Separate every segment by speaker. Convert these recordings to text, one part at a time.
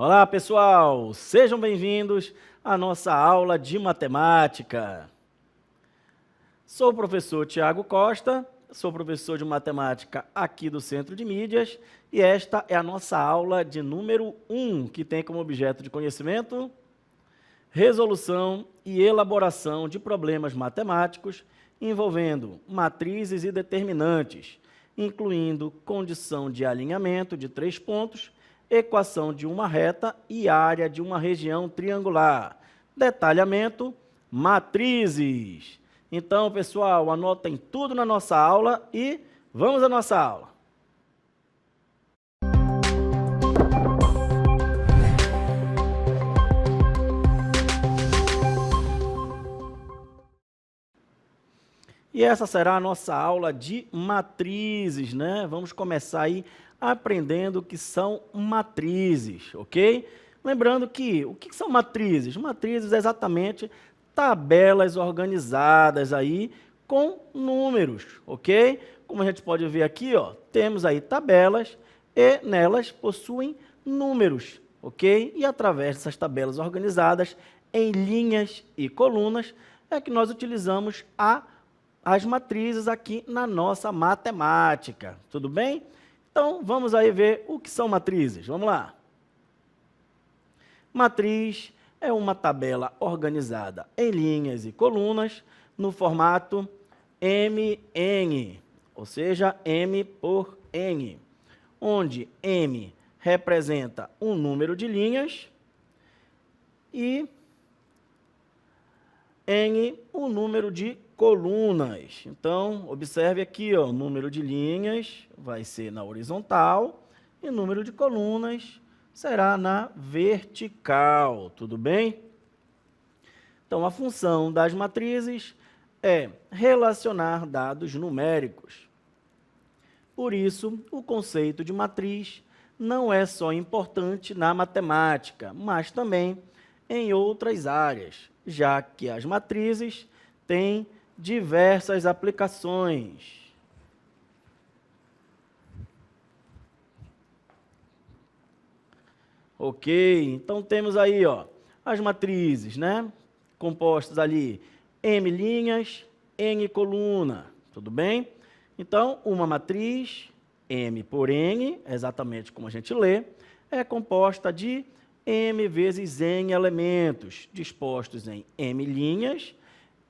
Speaker 1: Olá, pessoal! Sejam bem-vindos à nossa aula de matemática. Sou o professor Tiago Costa, sou professor de matemática aqui do Centro de Mídias e esta é a nossa aula de número 1, que tem como objeto de conhecimento resolução e elaboração de problemas matemáticos envolvendo matrizes e determinantes, incluindo condição de alinhamento de 3 pontos, equação de uma reta e área de uma região triangular. Detalhamento, matrizes. Então, pessoal, anotem tudo na nossa aula e vamos à nossa aula. E essa será a nossa aula de matrizes, né? Vamos começar aí aprendendo o que são matrizes, ok? Lembrando que, o que são matrizes? Matrizes é exatamente tabelas organizadas aí com números, ok? Como a gente pode ver aqui, ó, temos aí tabelas e nelas possuem números, ok? E através dessas tabelas organizadas em linhas e colunas é que nós utilizamos as matrizes aqui na nossa matemática, tudo bem? Então, vamos aí ver o que são matrizes. Vamos lá. Matriz é uma tabela organizada em linhas e colunas no formato MN, ou seja, M por N, onde M representa um número de linhas e N um número de colunas. Então, observe aqui, ó, o número de linhas vai ser na horizontal e o número de colunas será na vertical, tudo bem? Então, a função das matrizes é relacionar dados numéricos. Por isso, o conceito de matriz não é só importante na matemática, mas também em outras áreas, já que as matrizes têm diversas aplicações. Ok, então temos aí, ó, as matrizes, né? Compostas ali M linhas, N coluna, tudo bem? Então, uma matriz, M por N, exatamente como a gente lê, é composta de M vezes N elementos, dispostos em M linhas,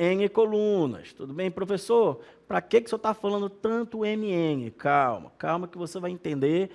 Speaker 1: N colunas. Tudo bem, professor? Para que o senhor está falando tanto MN? Calma, calma que você vai entender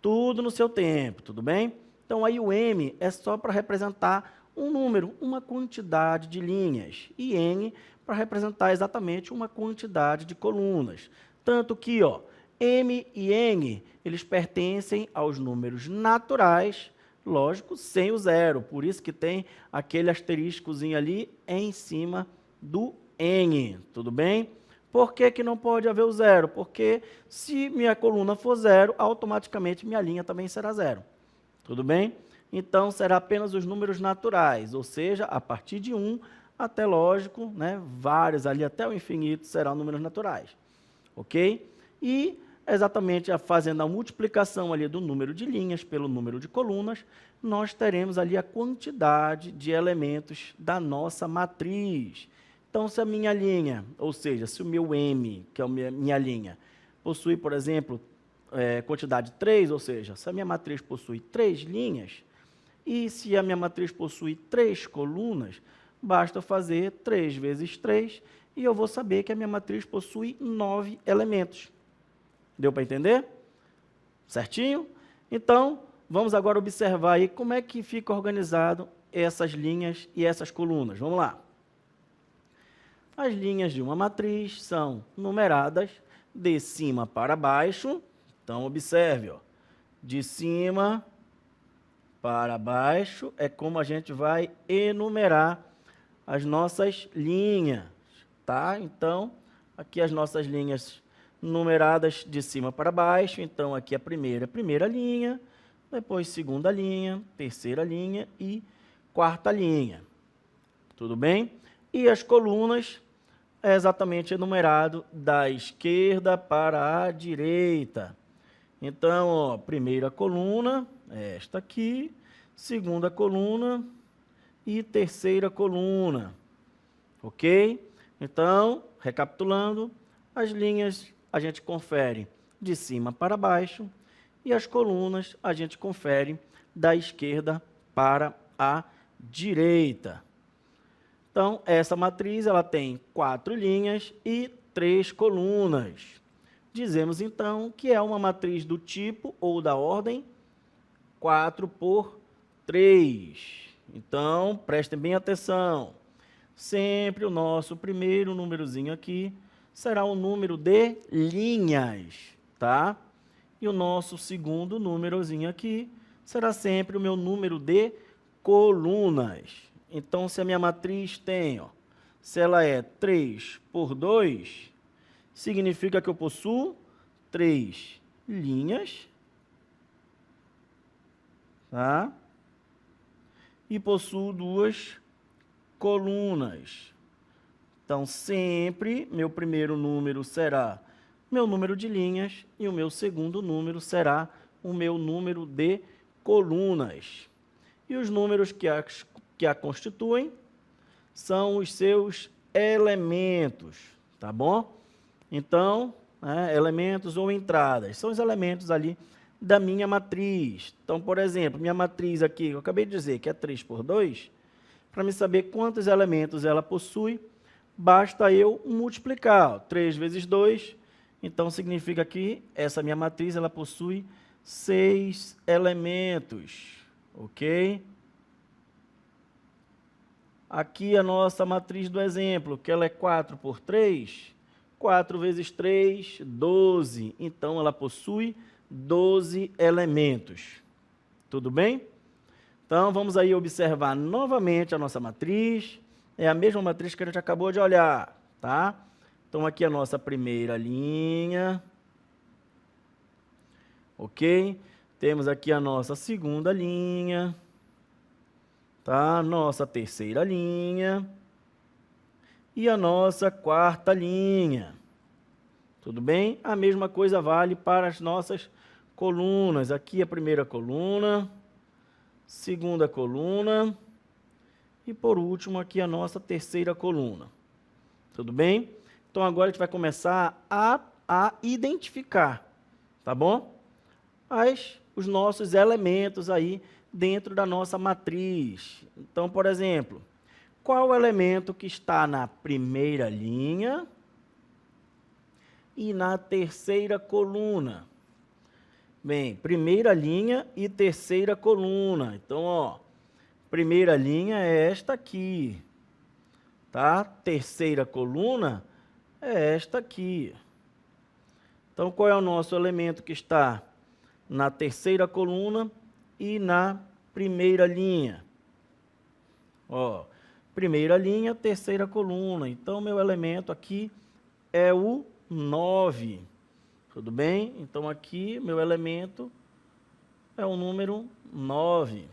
Speaker 1: tudo no seu tempo, tudo bem? Então, aí o M é só para representar um número, uma quantidade de linhas, e N para representar exatamente uma quantidade de colunas. Tanto que, ó, M e N, eles pertencem aos números naturais, lógico, sem o zero, por isso que tem aquele asteriscozinho ali em cima do N, tudo bem? Por que que não pode haver o zero? Porque se minha coluna for zero, automaticamente minha linha também será zero, tudo bem? Então, será apenas os números naturais, ou seja, a partir de 1 até, lógico, né, vários ali até o infinito serão números naturais, ok? E exatamente fazendo a multiplicação ali do número de linhas pelo número de colunas, nós teremos ali a quantidade de elementos da nossa matriz. Então, se a minha linha, ou seja, se o meu M, que é a minha linha, possui, por exemplo, quantidade 3, ou seja, se a minha matriz possui 3 linhas, e se a minha matriz possui 3 colunas, basta fazer 3 vezes 3, e eu vou saber que a minha matriz possui 9 elementos. Deu para entender? Certinho? Então, vamos agora observar aí como é que fica organizado essas linhas e essas colunas. Vamos lá. As linhas de uma matriz são numeradas de cima para baixo. Então, observe, ó, de cima para baixo é como a gente vai enumerar as nossas linhas, tá? Então, aqui as nossas linhas numeradas de cima para baixo. Então, aqui a primeira linha, depois segunda linha, terceira linha e quarta linha. Tudo bem? E as colunas é exatamente enumerado da esquerda para a direita. Então, ó, primeira coluna é esta aqui, segunda coluna e terceira coluna. Ok? Então, recapitulando, as linhas a gente confere de cima para baixo e as colunas a gente confere da esquerda para a direita. Então, essa matriz ela tem 4 linhas e 3 colunas. Dizemos, então, que é uma matriz do tipo ou da ordem 4 por 3. Então, prestem bem atenção. Sempre o nosso primeiro númerozinho aqui será o número de linhas, tá? E o nosso segundo númerozinho aqui será sempre o meu número de colunas. Então, se a minha matriz tem, ó, se ela é 3 por 2, significa que eu possuo 3 linhas, tá? E possuo 2 colunas. Então, sempre meu primeiro número será meu número de linhas e o meu segundo número será o meu número de colunas. E os números que a constituem são os seus elementos, tá bom? Então, elementos ou entradas, são os elementos ali da minha matriz. Então, por exemplo, minha matriz aqui, eu acabei de dizer que é 3 por 2, para me saber quantos elementos ela possui, basta eu multiplicar. 3 vezes 2, então significa que essa minha matriz ela possui 6 elementos, ok? Aqui a nossa matriz do exemplo, que ela é 4 por 3, 4 vezes 3, 12. Então, ela possui 12 elementos. Tudo bem? Então, vamos aí observar novamente a nossa matriz. É a mesma matriz que a gente acabou de olhar, tá? Então, aqui a nossa primeira linha. Ok? Temos aqui a nossa segunda linha. Tá? Nossa terceira linha. E a nossa quarta linha. Tudo bem? A mesma coisa vale para as nossas colunas. Aqui a primeira coluna, segunda coluna e, por último, aqui a nossa terceira coluna. Tudo bem? Então, agora a gente vai começar a identificar, tá bom? Os nossos elementos aí dentro da nossa matriz. Então, por exemplo, qual o elemento que está na primeira linha e na terceira coluna? Bem, primeira linha e terceira coluna. Então, ó, primeira linha é esta aqui, tá? Terceira coluna é esta aqui. Então, qual é o nosso elemento que está na terceira coluna e na primeira linha? Ó, primeira linha, terceira coluna. Então, meu elemento aqui é o 9. Tudo bem? Então, aqui, meu elemento é o número 9.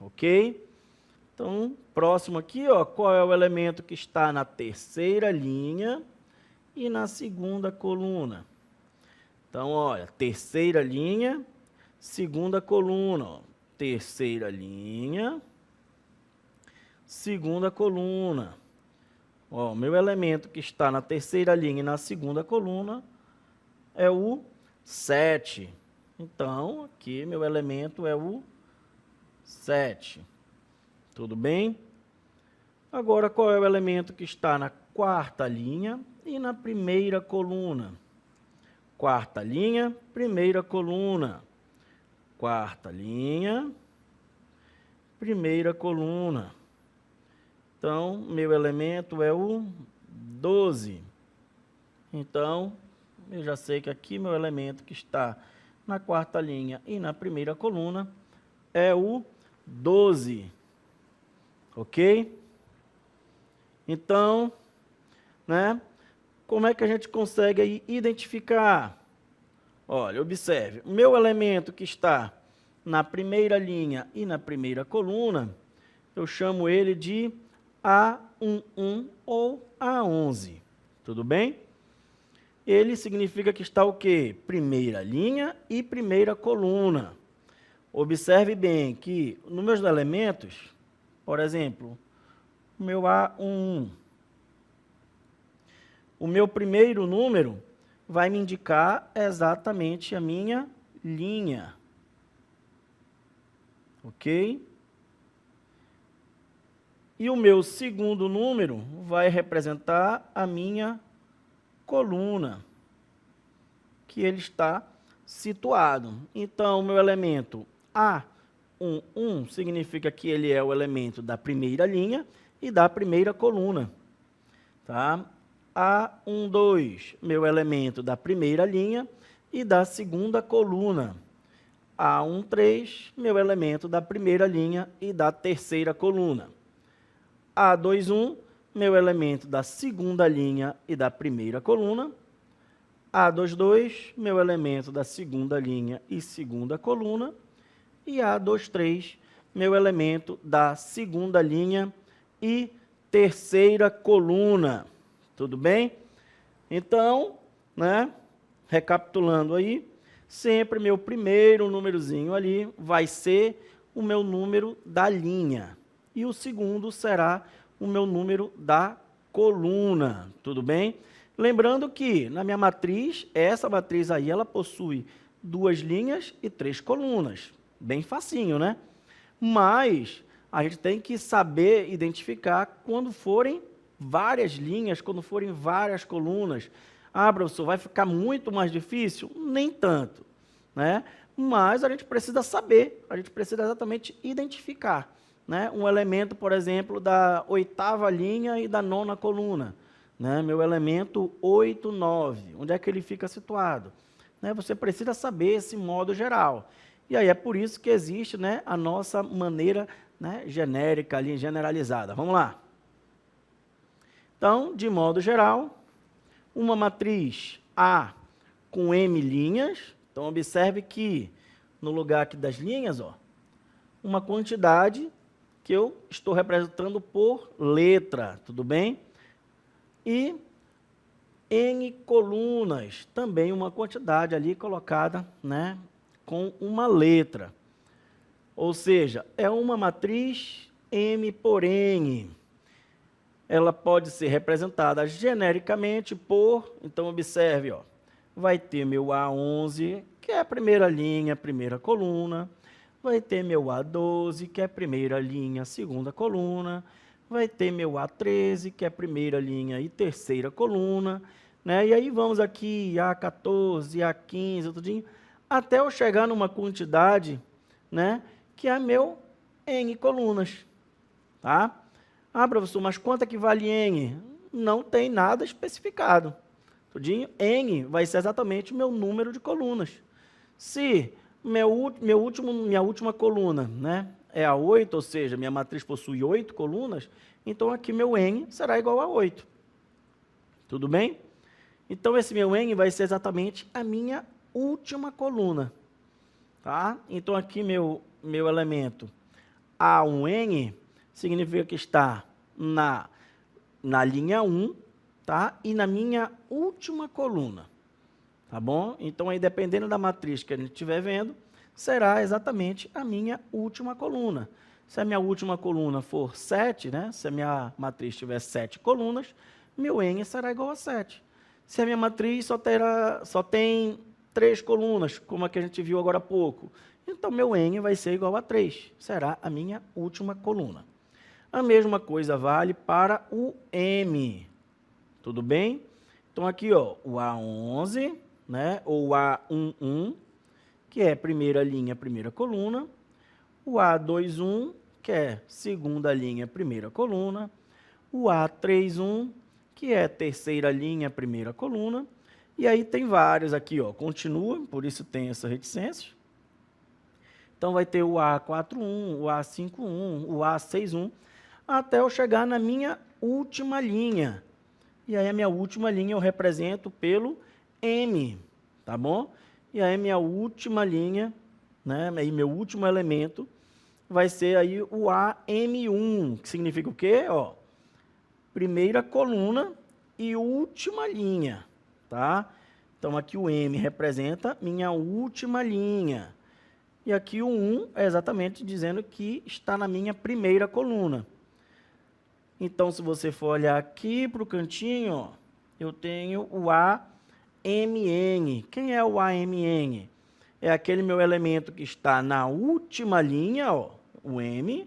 Speaker 1: Ok? Então, próximo aqui, ó, qual é o elemento que está na terceira linha e na segunda coluna? Então, olha, terceira linha, segunda coluna. Ó. Terceira linha, segunda coluna. Ó, meu elemento que está na terceira linha e na segunda coluna é o 7. Então, aqui meu elemento é o 7. Tudo bem? Agora, qual é o elemento que está na quarta linha e na primeira coluna? Quarta linha, primeira coluna. Quarta linha, primeira coluna. Então, meu elemento é o 12. Então, eu já sei que aqui meu elemento que está na quarta linha e na primeira coluna é o 12. Ok? Então, né? Como é que a gente consegue aí identificar? Olha, observe. O meu elemento que está na primeira linha e na primeira coluna, eu chamo ele de A11 ou A11. Tudo bem? Ele significa que está o quê? Primeira linha e primeira coluna. Observe bem que nos meus elementos, por exemplo, o meu A11, o meu primeiro número vai me indicar exatamente a minha linha. Ok? E o meu segundo número vai representar a minha coluna, que ele está situado. Então, o meu elemento A11 significa que ele é o elemento da primeira linha e da primeira coluna. Tá? A12, meu elemento da primeira linha e da segunda coluna. A13, meu elemento da primeira linha e da terceira coluna. A21, meu elemento da segunda linha e da primeira coluna. A22, meu elemento da segunda linha e segunda coluna. E A23, meu elemento da segunda linha e terceira coluna. Tudo bem? Então, né, recapitulando aí, sempre meu primeiro númerozinho ali vai ser o meu número da linha. E o segundo será o meu número da coluna. Tudo bem? Lembrando que na minha matriz, essa matriz aí, ela possui 2 linhas e 3 colunas. Bem facinho, né? Mas a gente tem que saber identificar quando forem várias linhas, quando forem várias colunas. Ah, professor, vai ficar muito mais difícil? Nem tanto, né? Mas a gente precisa saber, a gente precisa exatamente identificar, né? Um elemento, por exemplo, da 8ª linha e da 9ª coluna, né? Meu elemento 8, 9, onde é que ele fica situado? Né? Você precisa saber esse modo geral. E aí é por isso que existe, né, a nossa maneira, né, genérica, ali, generalizada. Vamos lá. Então, de modo geral, uma matriz A com M linhas. Então, observe que no lugar aqui das linhas, ó, uma quantidade que eu estou representando por letra, tudo bem? E N colunas, também uma quantidade ali colocada, né, com uma letra. Ou seja, é uma matriz M por N. Ela pode ser representada genericamente por, então observe, ó, vai ter meu A11, que é a primeira linha, primeira coluna, vai ter meu A12, que é a primeira linha, segunda coluna, vai ter meu A13, que é a primeira linha e terceira coluna, né? E aí vamos aqui, A14, A15, tudinho, até eu chegar numa quantidade, né, que é meu N colunas, tá? Ah, professor, mas quanto é que vale N? Não tem nada especificado. Tudinho? N vai ser exatamente o meu número de colunas. Se minha última coluna, né, é a 8, ou seja, minha matriz possui 8 colunas, então aqui meu N será igual a 8. Tudo bem? Então esse meu N vai ser exatamente a minha última coluna. Tá? Então aqui meu elemento A1N significa que está na linha 1, tá? E na minha última coluna, tá bom? Então, aí, dependendo da matriz que a gente estiver vendo, será exatamente a minha última coluna. Se a minha última coluna for 7, né? Se a minha matriz tiver 7 colunas, meu N será igual a 7. Se a minha matriz só tem 3 colunas, como a que a gente viu agora há pouco, então meu N vai ser igual a 3, será a minha última coluna. A mesma coisa vale para o M, tudo bem? Então aqui, ó, o A11, né, ou A11, que é primeira linha, primeira coluna, o A21, que é segunda linha, primeira coluna, o A31, que é terceira linha, primeira coluna, e aí tem vários aqui, ó, continua, por isso tem essa reticência. Então vai ter o A41, o A51, o A61, até eu chegar na minha última linha. E aí a minha última linha eu represento pelo M, tá bom? E aí minha última linha, né, aí meu último elemento vai ser aí o AM1, que significa o quê? Ó, primeira coluna e última linha, tá? Então aqui o M representa minha última linha. E aqui o 1 é exatamente dizendo que está na minha primeira coluna. Então, se você for olhar aqui para o cantinho, ó, eu tenho o AMN. Quem é o AMN? É aquele meu elemento que está na última linha, ó, o M,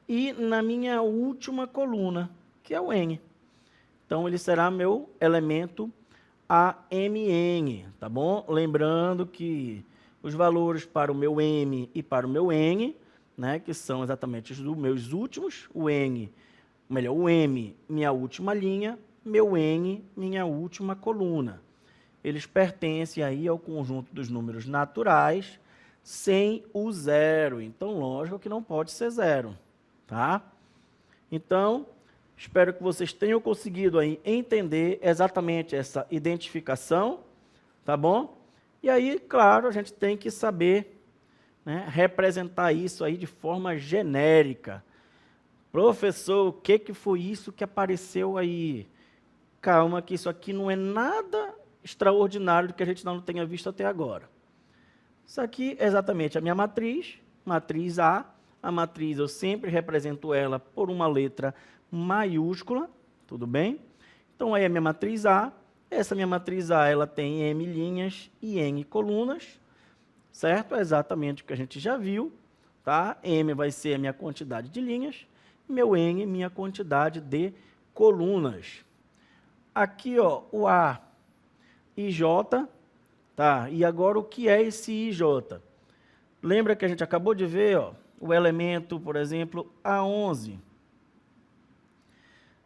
Speaker 1: e na minha última coluna, que é o N. Então, ele será meu elemento AMN, tá bom? Lembrando que os valores para o meu M e para o meu N, né, que são exatamente os meus últimos, o M, minha última linha, meu N, minha última coluna. Eles pertencem aí ao conjunto dos números naturais sem o zero. Então, lógico que não pode ser zero, tá? Então, espero que vocês tenham conseguido aí entender exatamente essa identificação, tá bom? E aí, claro, a gente tem que saber, né, representar isso aí de forma genérica. Professor, o que foi isso que apareceu aí? Calma que isso aqui não é nada extraordinário do que a gente não tenha visto até agora. Isso aqui é exatamente a minha matriz, matriz A. A matriz eu sempre represento ela por uma letra maiúscula, tudo bem? Então, aí a minha matriz A. Essa minha matriz A, ela tem M linhas e N colunas, certo? É exatamente o que a gente já viu, tá? M vai ser a minha quantidade de linhas, meu N, minha quantidade de colunas. Aqui, ó, o A e J, tá? E agora o que é esse IJ? Lembra que a gente acabou de ver, ó, o elemento, por exemplo, A11,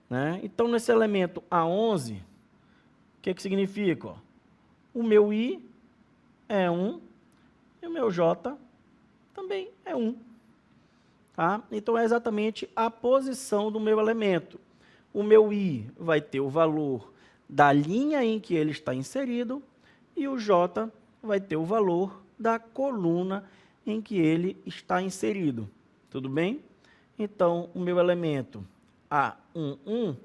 Speaker 1: né? Então, nesse elemento A11, o que significa? Ó? O meu I é 1 e o meu J também é 1. Tá? Então, é exatamente a posição do meu elemento. O meu I vai ter o valor da linha em que ele está inserido e o J vai ter o valor da coluna em que ele está inserido. Tudo bem? Então, o meu elemento A11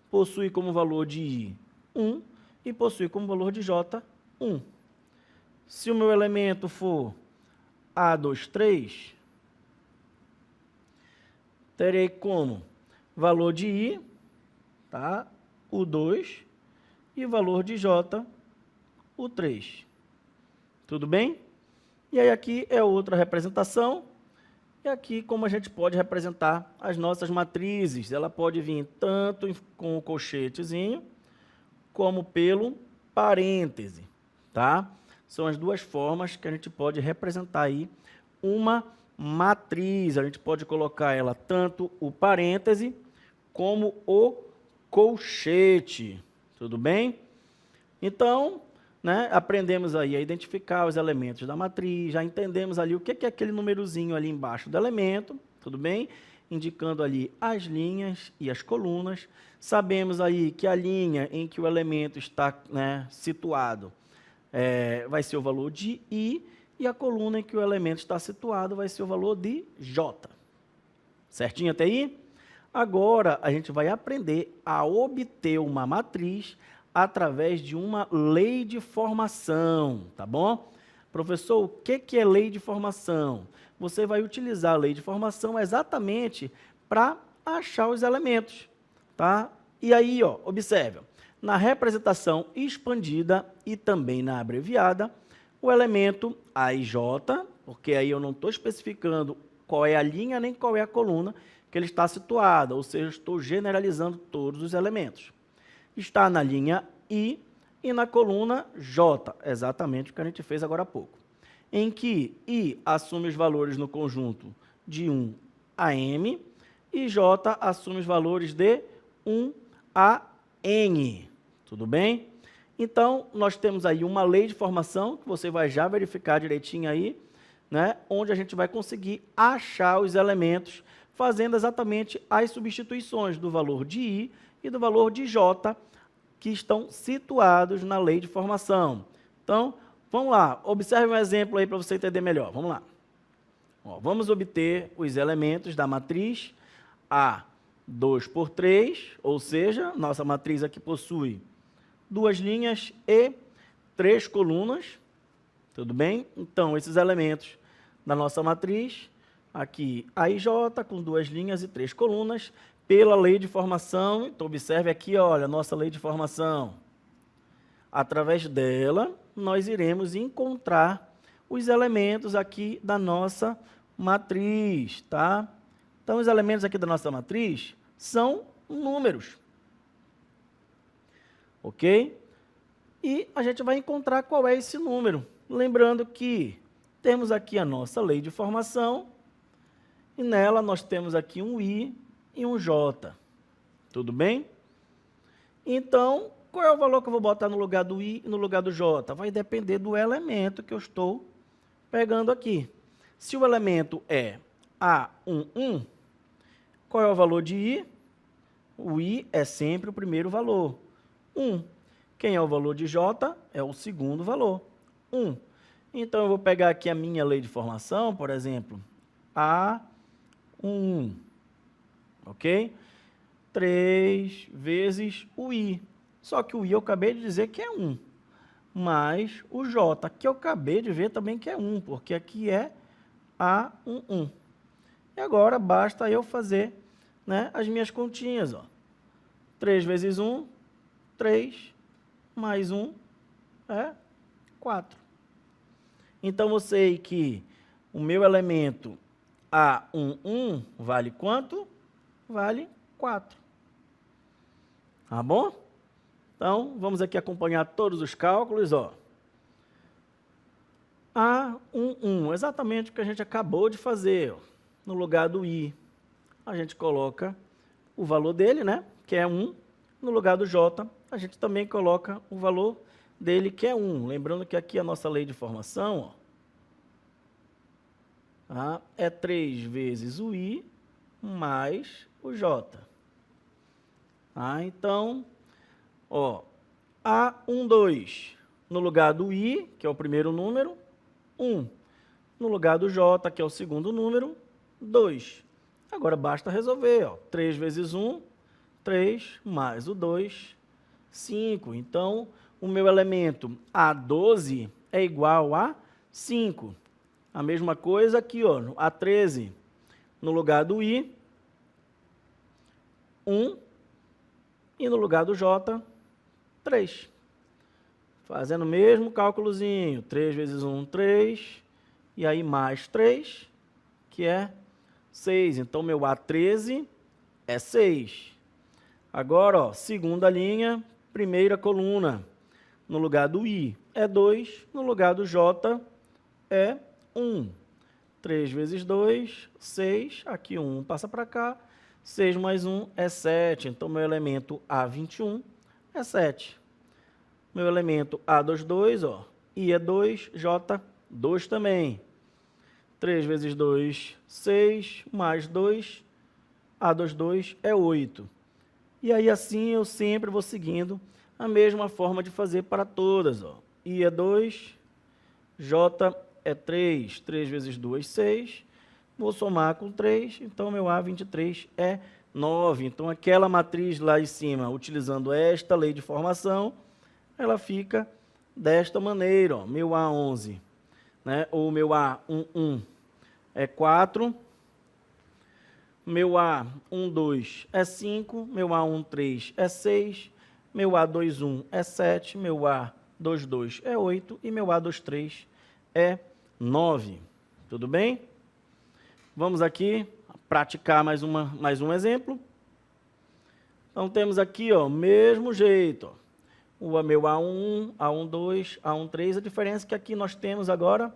Speaker 1: possui como valor de I 1 e possui como valor de J 1. Se o meu elemento for A23, terei como valor de I, tá? O 2, e valor de J, o 3. Tudo bem? E aí aqui é outra representação. E aqui como a gente pode representar as nossas matrizes. Ela pode vir tanto com o colchetezinho, como pelo parêntese, tá? São as duas formas que a gente pode representar aí uma matriz. A gente pode colocar ela tanto o parêntese como o colchete. Tudo bem? Então, né, aprendemos aí a identificar os elementos da matriz, já entendemos ali o que é aquele númerozinho ali embaixo do elemento, tudo bem? Indicando ali as linhas e as colunas. Sabemos aí que a linha em que o elemento está, né, situado vai ser o valor de I, e a coluna em que o elemento está situado vai ser o valor de J. Certinho até aí? Agora, a gente vai aprender a obter uma matriz através de uma lei de formação, tá bom? Professor, o que é lei de formação? Você vai utilizar a lei de formação exatamente para achar os elementos, tá? E aí, ó, observe, na representação expandida e também na abreviada, o elemento A e J, porque aí eu não estou especificando qual é a linha nem qual é a coluna que ele está situado, ou seja, estou generalizando todos os elementos. Está na linha I e na coluna J, exatamente o que a gente fez agora há pouco, em que I assume os valores no conjunto de 1 a M e J assume os valores de 1 a N. Tudo bem? Então, nós temos aí uma lei de formação, que você vai já verificar direitinho aí, né, onde a gente vai conseguir achar os elementos, fazendo exatamente as substituições do valor de I e do valor de J, que estão situados na lei de formação. Então, vamos lá, observe um exemplo aí para você entender melhor. Vamos lá. Ó, vamos obter os elementos da matriz A 2 por 3, ou seja, nossa matriz aqui possui 2 linhas e 3 colunas. Tudo bem? Então, esses elementos da nossa matriz, aqui a IJ com 2 linhas e 3 colunas, pela lei de formação. Então, observe aqui, olha, a nossa lei de formação. Através dela, nós iremos encontrar os elementos aqui da nossa matriz, tá? Então, os elementos aqui da nossa matriz são números, ok? E a gente vai encontrar qual é esse número. Lembrando que temos aqui a nossa lei de formação, e nela nós temos aqui um I e um J. Tudo bem? Então, qual é o valor que eu vou botar no lugar do I e no lugar do J? Vai depender do elemento que eu estou pegando aqui. Se o elemento é A11, qual é o valor de I? O I é sempre o primeiro valor, 1. Quem é o valor de J? É o segundo valor, 1. Então, eu vou pegar aqui a minha lei de formação, por exemplo, A11, ok? 3 vezes o I. Só que o I eu acabei de dizer que é 1. Mais o J, que eu acabei de ver também que é 1, porque aqui é A11. E agora basta eu fazer, né, as minhas continhas. Ó. 3 vezes 1, 3, mais 1 é 4. Então, eu sei que o meu elemento A11 vale quanto? Vale 4. Tá bom? Então, vamos aqui acompanhar todos os cálculos, ó. A11, exatamente o que a gente acabou de fazer, ó. No lugar do I, a gente coloca o valor dele, né, que é 1. No lugar do J, a gente também coloca o valor dele, que é 1. Lembrando que aqui a nossa lei de formação, ó, tá, é 3 vezes o I mais o J. Tá, então, ó, A12, no lugar do I, que é o primeiro número, 1. No lugar do J, que é o segundo número, 2. Agora, basta resolver, ó. 3 vezes 1, 3, mais o 2, 5. Então, o meu elemento A12 é igual a 5. A mesma coisa aqui, ó, A13, no lugar do I, 1. E no lugar do J, 3. Fazendo o mesmo cálculozinho. 3 vezes 1, 3. E aí mais 3, que é 6. Então, meu A13 é 6. Agora, ó, segunda linha, primeira coluna. No lugar do I é 2. No lugar do J é 1. 3 vezes 2, 6. Aqui 1 passa para cá. 6 mais 1 é 7. Então, meu elemento A21 é 7. Meu elemento A22, ó, I é 2, J, 2 também. 3 vezes 2, 6, mais 2, A22 é 8. E aí, assim, eu sempre vou seguindo a mesma forma de fazer para todas. Ó. I é 2, J é 3. 3 vezes 2, 6. Vou somar com 3, então meu A23 é 9. Então, aquela matriz lá em cima, utilizando esta lei de formação, ela fica desta maneira, ó. Meu A11, né, ou meu A11 é 4, meu A12 é 5, meu A13 é 6, meu A21 é 7, meu A22 é 8 e meu A23 é 9. Tudo bem? Vamos aqui praticar mais um exemplo. Então, temos aqui, ó, mesmo jeito, ó. O meu A11, A12, A13, a diferença é que aqui nós temos agora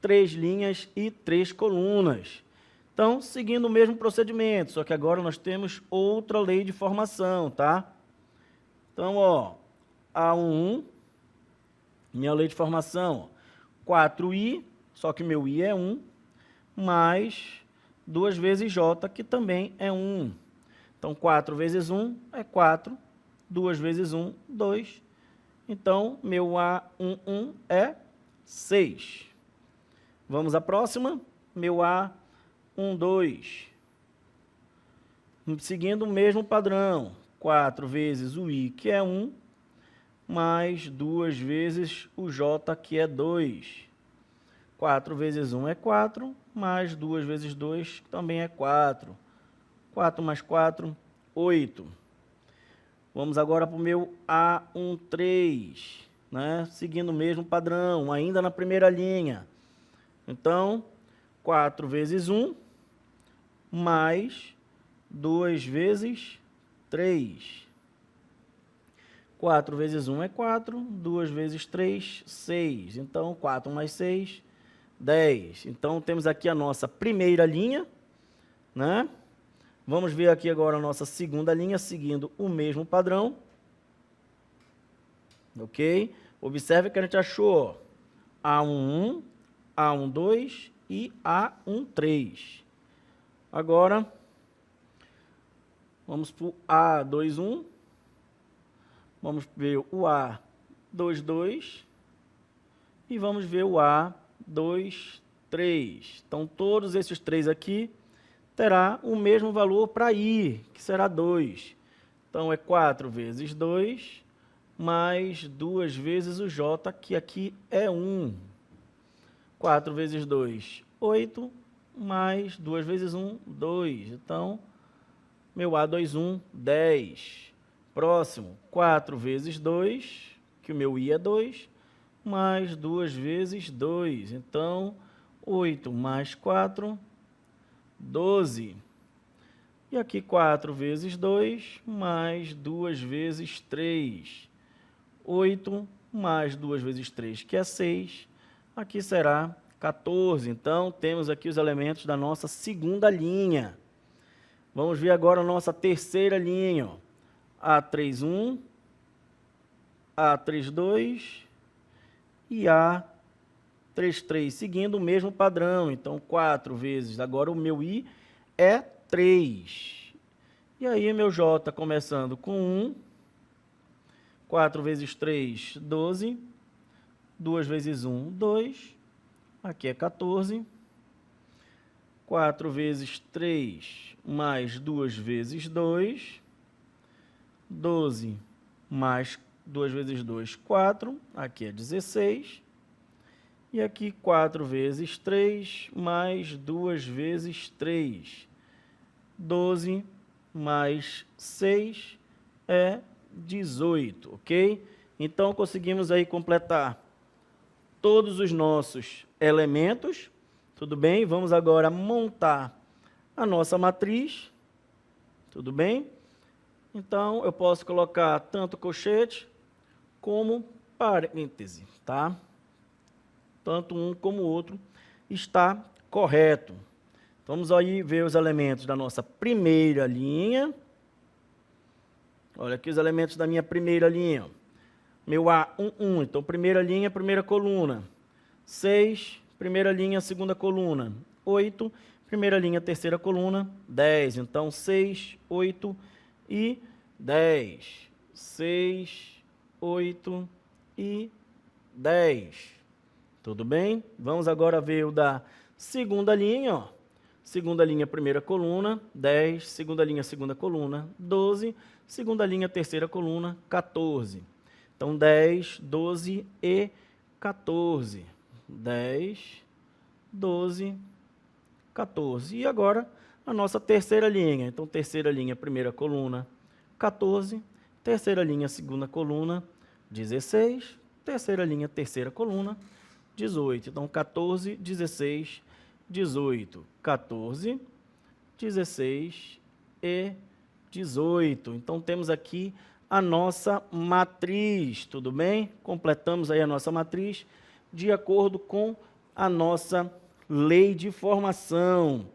Speaker 1: 3 linhas e 3 colunas. Então, seguindo o mesmo procedimento, só que agora nós temos outra lei de formação, tá? Então, ó, A11, minha lei de formação, ó, 4I, só que meu I é 1, mais 2 vezes J, que também é 1. Então, 4 vezes 1 é 4, 2 vezes 1, 2. Então, meu A11 é 6. Vamos à próxima. Meu A12. Seguindo o mesmo padrão. 4 vezes o I, que é 1, mais 2 vezes o J, que é 2. 4 vezes 1 é 4, mais 2 vezes 2 também é 4. 4 mais 4, 8. Vamos agora para o meu A13, né? Seguindo o mesmo padrão, ainda na primeira linha. Então, 4 vezes 1, mais 2 vezes 3. 4 vezes 1 é 4, 2 vezes 3, 6. Então, 4 mais 6, 10. Então, temos aqui a nossa primeira linha, né? Vamos ver aqui agora a nossa segunda linha, seguindo o mesmo padrão. Ok? Observe que a gente achou A11, A12 e A13. Agora, vamos para o A21. Vamos ver o A22 e vamos ver o A23. Então, todos esses três aqui terá o mesmo valor para I, que será 2. Então, é 4 vezes 2, mais 2 vezes o J, que aqui é 1. 4 vezes 2, 8, mais 2 vezes 1, 2. Então, meu A21, 10. Próximo, 4 vezes 2, que o meu I é 2, mais 2 vezes 2. Então, 8 mais 4, 12. E aqui 4 vezes 2, mais 2 vezes 3. 8 mais 2 vezes 3, que é 6. Aqui será 14. Então, temos aqui os elementos da nossa segunda linha. Vamos ver agora a nossa terceira linha, ó. A31, A32 e A33, seguindo o mesmo padrão. Então, 4 vezes, agora o meu I é 3. E aí, meu J começando com 1, 4 vezes 3, 12, 2 vezes 1, 2, aqui é 14, 4 vezes 3, mais 2 vezes 2, 12 mais 2 vezes 2, 4, aqui é 16. E aqui 4 vezes 3, mais 2 vezes 3. 12 mais 6 é 18, ok? Então, conseguimos aí completar todos os nossos elementos, tudo bem? Vamos agora montar a nossa matriz, tudo bem? Então, eu posso colocar tanto colchete como parêntese, tá? Tanto um como o outro está correto. Vamos aí ver os elementos da nossa primeira linha. Olha aqui os elementos da minha primeira linha. Meu A11, então primeira linha, primeira coluna. 6, primeira linha, segunda coluna. 8, primeira linha, terceira coluna. 10, então 6, 8 e 10. 6, 8 e 10. Tudo bem? Vamos agora ver o da segunda linha, ó. Segunda linha, primeira coluna, 10. Segunda linha, segunda coluna, 12. Segunda linha, terceira coluna, 14. Então, 10, 12 e 14. 10, 12, 14. E agora, a nossa terceira linha. Então, terceira linha, primeira coluna, 14. Terceira linha, segunda coluna, 16. Terceira linha, terceira coluna, 18. Então, 14, 16, 18. 14, 16 e 18. Então, temos aqui a nossa matriz, tudo bem? Completamos aí a nossa matriz de acordo com a nossa lei de formação.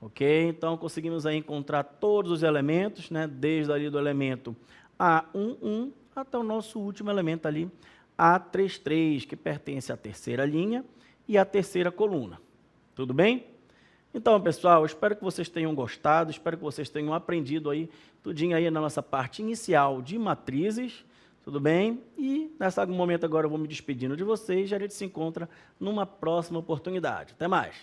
Speaker 1: Ok? Então, conseguimos aí encontrar todos os elementos, né? Desde ali do elemento A11 até o nosso último elemento ali, A33, que pertence à terceira linha e à terceira coluna. Tudo bem? Então, pessoal, espero que vocês tenham gostado, espero que vocês tenham aprendido aí tudinho aí na nossa parte inicial de matrizes, tudo bem? E nesse momento agora eu vou me despedindo de vocês e a gente se encontra numa próxima oportunidade. Até mais!